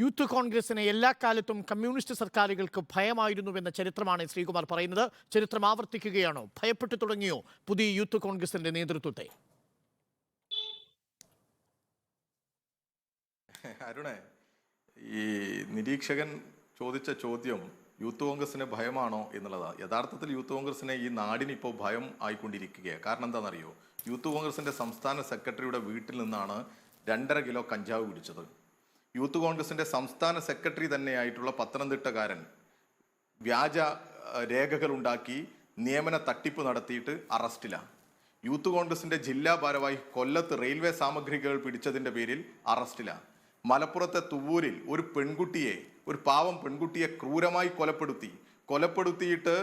Youth കോൺഗ്രസിനെ എല്ലാ കാലത്തും കമ്മ്യൂണിസ്റ്റ് സർക്കാരുകൾക്ക് ഭയമായിരുന്നുവെന്ന ചരിത്രമാണ് ശ്രീകുമാർ പറയുന്നത്. ചരിത്രം ആവർത്തിക്കുകയാണോ? ഭയപ്പെട്ടു തുടങ്ങിയോ പുതിയ യൂത്ത് കോൺഗ്രസിന്റെ നേതൃത്വത്തെ? അരുണേ, ഈ നിരീക്ഷകൻ ചോദിച്ച ചോദ്യം യൂത്ത് കോൺഗ്രസിന് ഭയമാണോ എന്നുള്ളതാണ്. യഥാർത്ഥത്തിൽ യൂത്ത് കോൺഗ്രസിനെ ഈ നാടിന് ഇപ്പോൾ ഭയം ആയിക്കൊണ്ടിരിക്കുകയാണ്. കാരണം എന്താണെന്നറിയോ? യൂത്ത് കോൺഗ്രസിന്റെ സംസ്ഥാന സെക്രട്ടറിയുടെ വീട്ടിൽ നിന്നാണ് 2.5 കിലോ കഞ്ചാവ് പിടിച്ചത്. യൂത്ത് കോൺഗ്രസിന്റെ സംസ്ഥാന സെക്രട്ടറി തന്നെയായിട്ടുള്ള പത്തനംതിട്ടക്കാരൻ വ്യാജ രേഖകളുണ്ടാക്കി നിയമന തട്ടിപ്പ് നടത്തിയിട്ട് അറസ്റ്റിലാണ്. യൂത്ത് കോൺഗ്രസിന്റെ ജില്ലാ ഭാരവാഹി കൊല്ലത്ത് റെയിൽവേ സാമഗ്രികൾ പിടിച്ചതിന്റെ പേരിൽ അറസ്റ്റിലാണ്. മലപ്പുറത്തെ തുവൂരിൽ ഒരു പാവം പെൺകുട്ടിയെ ക്രൂരമായി കൊലപ്പെടുത്തിയിട്ട്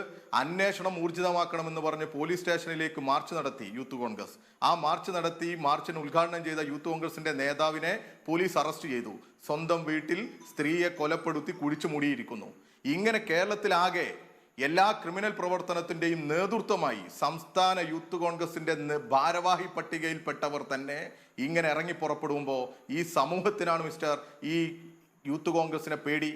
അന്വേഷണം ഊർജിതമാക്കണമെന്ന് പറഞ്ഞ് പോലീസ് സ്റ്റേഷനിലേക്ക് മാർച്ച് നടത്തി യൂത്ത് കോൺഗ്രസ്. ആ മാർച്ചിന് ഉദ്ഘാടനം ചെയ്ത യൂത്ത് കോൺഗ്രസിന്റെ നേതാവിനെ പോലീസ് അറസ്റ്റ് ചെയ്തു. സ്വന്തം വീട്ടിൽ സ്ത്രീയെ കൊലപ്പെടുത്തി കുഴിച്ചു മൂടിയിരിക്കുന്നു. ഇങ്ങനെ കേരളത്തിലാകെ എല്ലാ ക്രിമിനൽ പ്രവർത്തനത്തിന്റെയും നേതൃത്വമായി സംസ്ഥാന യൂത്ത് കോൺഗ്രസിന്റെ ഭാരവാഹി പട്ടികയിൽപ്പെട്ടവർ തന്നെ ഇങ്ങനെ ഇറങ്ങി പുറപ്പെടുമ്പോൾ ഈ സമൂഹത്തിനാണ് മിസ്റ്റർ ഈ യൂത്ത് കോൺഗ്രസിനെ പേടി.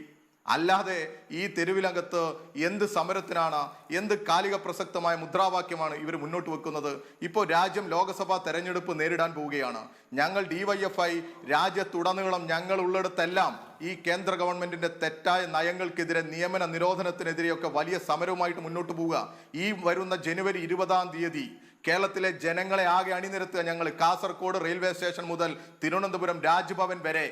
അല്ലാതെ ഈ തെരുവിലകത്ത് എന്ത് സമരത്തിനാണ്, എന്ത് കാലിക പ്രസക്തമായ മുദ്രാവാക്യമാണ് ഇവർ മുന്നോട്ട് വെക്കുന്നത്? ഇപ്പോൾ രാജ്യം ലോക്സഭാ തെരഞ്ഞെടുപ്പ് നേരിടാൻ പോവുകയാണ്. ഞങ്ങൾ DYFI രാജ്യത്തുടനീളം ഞങ്ങൾ ഉള്ളിടത്തെല്ലാം ഈ കേന്ദ്ര ഗവൺമെന്റിന്റെ തെറ്റായ നയങ്ങൾക്കെതിരെ, നിയമന നിരോധനത്തിനെതിരെയൊക്കെ വലിയ സമരവുമായിട്ട് മുന്നോട്ട് പോവുക. ഈ വരുന്ന ജനുവരി 20-ാം തീയതി കേരളത്തിലെ ജനങ്ങളെ ആകെ അണിനിരത്തുക. ഞങ്ങൾ കാസർഗോഡ് റെയിൽവേ സ്റ്റേഷൻ മുതൽ തിരുവനന്തപുരം രാജ്ഭവൻ വരെ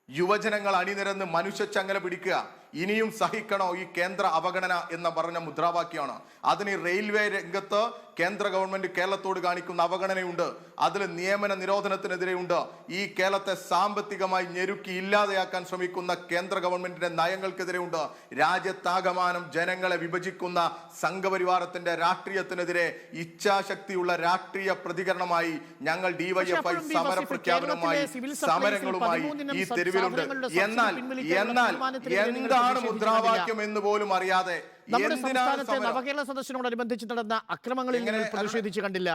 യുവജനങ്ങൾ അണിനിരന്ന് മനുഷ്യച്ചങ്ങല പിടിക്കുക. ഇനിയും സഹിക്കണോ ഈ കേന്ദ്ര അവഗണന എന്ന് പറഞ്ഞ മുദ്രാവാക്യമാണ്. അതിന് റെയിൽവേ രംഗത്ത് കേന്ദ്ര ഗവൺമെന്റ് കേരളത്തോട് കാണിക്കുന്ന അവഗണനയുണ്ട്. അതിൽ നിയമന നിരോധനത്തിനെതിരെയുണ്ട്. ഈ കേരളത്തെ സാമ്പത്തികമായി ഞെരുക്കി ഇല്ലാതെയാക്കാൻ ശ്രമിക്കുന്ന കേന്ദ്ര ഗവൺമെന്റിന്റെ നയങ്ങൾക്കെതിരെയുണ്ട്. രാജ്യത്താകമാനം ജനങ്ങളെ വിഭജിക്കുന്ന സംഘപരിവാരത്തിന്റെ രാഷ്ട്രീയത്തിനെതിരെ ഇച്ഛാശക്തിയുള്ള രാഷ്ട്രീയ പ്രതികരണമായി ഞങ്ങൾ DYFI സമര പ്രഖ്യാപനവുമായി സമരങ്ങളുമായി ഈ തെരുവിലുണ്ട്. എന്നാൽ എന്താണ് മുദ്രാവാക്യം എന്ന് പോലും അറിയാതെ നമ്മുടെ സംസ്ഥാനത്തെ നവകേരള സദസ്സിനോടനുബന്ധിച്ച് നടന്ന അക്രമങ്ങളിൽ നിങ്ങൾ പ്രതിഷേധിച്ച് കണ്ടില്ല?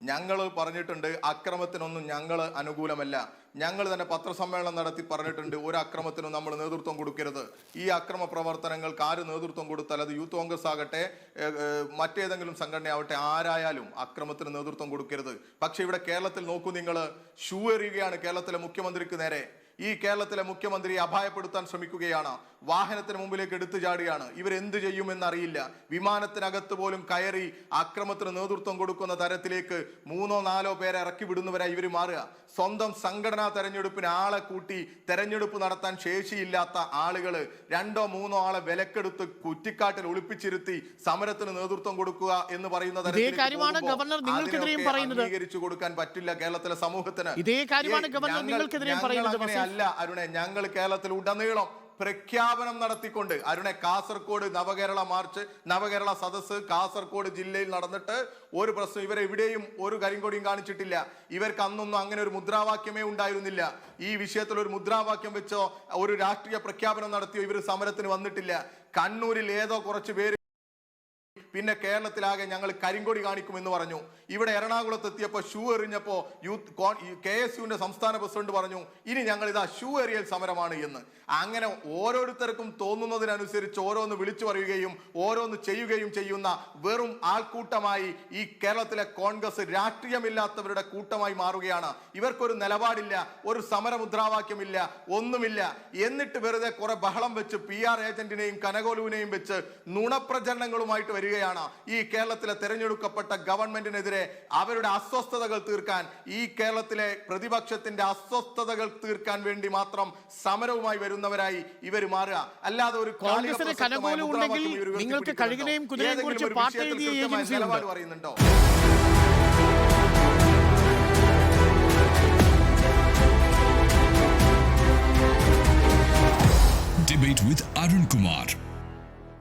ഞങ്ങൾ പറഞ്ഞിട്ടുണ്ട്, അക്രമത്തിനൊന്നും ഞങ്ങൾ അനുകൂലമല്ല. ഞങ്ങൾ തന്നെ പത്രസമ്മേളനം നടത്തി പറഞ്ഞിട്ടുണ്ട്, ഒരു അക്രമത്തിനും നമ്മൾ നേതൃത്വം കൊടുക്കരുത്. ഈ അക്രമ പ്രവർത്തനങ്ങൾക്ക് ആര് നേതൃത്വം കൊടുത്താൽ, അത് യൂത്ത് കോൺഗ്രസ് ആകട്ടെ മറ്റേതെങ്കിലും സംഘടനയാവട്ടെ, ആരായാലും അക്രമത്തിന് നേതൃത്വം കൊടുക്കരുത്. പക്ഷെ ഇവിടെ കേരളത്തിൽ നോക്കൂ, നിങ്ങൾ ഷൂ എറിയുകയാണ് കേരളത്തിലെ മുഖ്യമന്ത്രിക്ക് നേരെ. ഈ കേരളത്തിലെ മുഖ്യമന്ത്രിയെ അപായപ്പെടുത്താൻ ശ്രമിക്കുകയാണ്. വാഹനത്തിന് മുമ്പിലേക്ക് എടുത്തു ചാടുകയാണ്. ഇവരെന്ത് ചെയ്യുമെന്നറിയില്ല. വിമാനത്തിനകത്ത് പോലും കയറി അക്രമത്തിന് നേതൃത്വം കൊടുക്കുന്ന തരത്തിലേക്ക് 3-4 പേരെ ഇറക്കി വിടുന്നവരായി ഇവർ മാറുക. സ്വന്തം സംഘടനാ തെരഞ്ഞെടുപ്പിന് ആളെ കൂട്ടി തെരഞ്ഞെടുപ്പ് നടത്താൻ ശേഷിയില്ലാത്ത ആളുകൾ 2-3 ആളെ വിലക്കെടുത്ത് കുറ്റിക്കാട്ടിൽ ഒളിപ്പിച്ചിരുത്തി സമരത്തിന് നേതൃത്വം കൊടുക്കുക എന്ന് പറയുന്ന അംഗീകരിച്ചു കൊടുക്കാൻ പറ്റില്ല കേരളത്തിലെ സമൂഹത്തിന്. അല്ല അരുണെ, ഞങ്ങൾ കേരളത്തിൽ ഉടനീളം പ്രഖ്യാപനം നടത്തിക്കൊണ്ട്, അരുണെ, കാസർഗോഡ് നവകേരള സദസ്സ് കാസർഗോഡ് ജില്ലയിൽ നടന്നിട്ട് ഒരു പ്രശ്നം ഇവരെവിടെയും ഒരു കരിങ്കൊടിയും കാണിച്ചിട്ടില്ല. ഇവർക്ക് അന്നൊന്നും അങ്ങനെ ഒരു മുദ്രാവാക്യമേ ഉണ്ടായിരുന്നില്ല. ഈ വിഷയത്തിൽ ഒരു മുദ്രാവാക്യം വെച്ചോ ഒരു രാഷ്ട്രീയ പ്രഖ്യാപനം നടത്തിയോ ഇവർ സമരത്തിന് വന്നിട്ടില്ല. കണ്ണൂരിൽ ഏതോ കുറച്ച് പേര് പിന്നെ കേരളത്തിലാകെ ഞങ്ങൾ കരിങ്കൊടി കാണിക്കുമെന്ന് പറഞ്ഞു. ഇവിടെ എറണാകുളത്ത് എത്തിയപ്പോൾ ഷൂ എറിഞ്ഞപ്പോൾ KSUവിന്റെ സംസ്ഥാന പ്രസിഡന്റ് പറഞ്ഞു, ഇനി ഞങ്ങൾ ഇതാ ഷൂ എറിയൽ സമരമാണ് എന്ന്. അങ്ങനെ ഓരോരുത്തർക്കും തോന്നുന്നതിനനുസരിച്ച് ഓരോന്ന് വിളിച്ചു പറയുകയും ഓരോന്ന് ചെയ്യുകയും ചെയ്യുന്ന വെറും ആൾക്കൂട്ടമായി ഈ കേരളത്തിലെ കോൺഗ്രസ് രാഷ്ട്രീയമില്ലാത്തവരുടെ കൂട്ടമായി മാറുകയാണ്. ഇവർക്കൊരു നിലപാടില്ല, ഒരു സമര മുദ്രാവാക്യമില്ല, ഒന്നുമില്ല. എന്നിട്ട് വെറുതെ കുറെ ബഹളം വെച്ച് PR ഏജന്റിനെയും കനകോലുവിനെയും വെച്ച് നുണപ്രചരണങ്ങളുമായിട്ട് വരികയാണ്. ഈ കേരളത്തിലെ തെരഞ്ഞെടുക്കപ്പെട്ട ഗവൺമെന്റിനെതിരെ അവരുടെ അസ്വസ്ഥതകൾ തീർക്കാൻ, ഈ കേരളത്തിലെ പ്രതിപക്ഷത്തിന്റെ അസ്വസ്ഥതകൾ തീർക്കാൻ വേണ്ടി മാത്രം സമരവുമായി വരുന്നവരായി ഇവർ മാറുക. അല്ലാതെ ഒരു നിങ്ങൾക്ക് കഴുകിനെയും കുതിരയെയും കുറിച്ച് പാട്ട് എഴുതിയ ഏജൻസി പറയുന്നുണ്ടോ?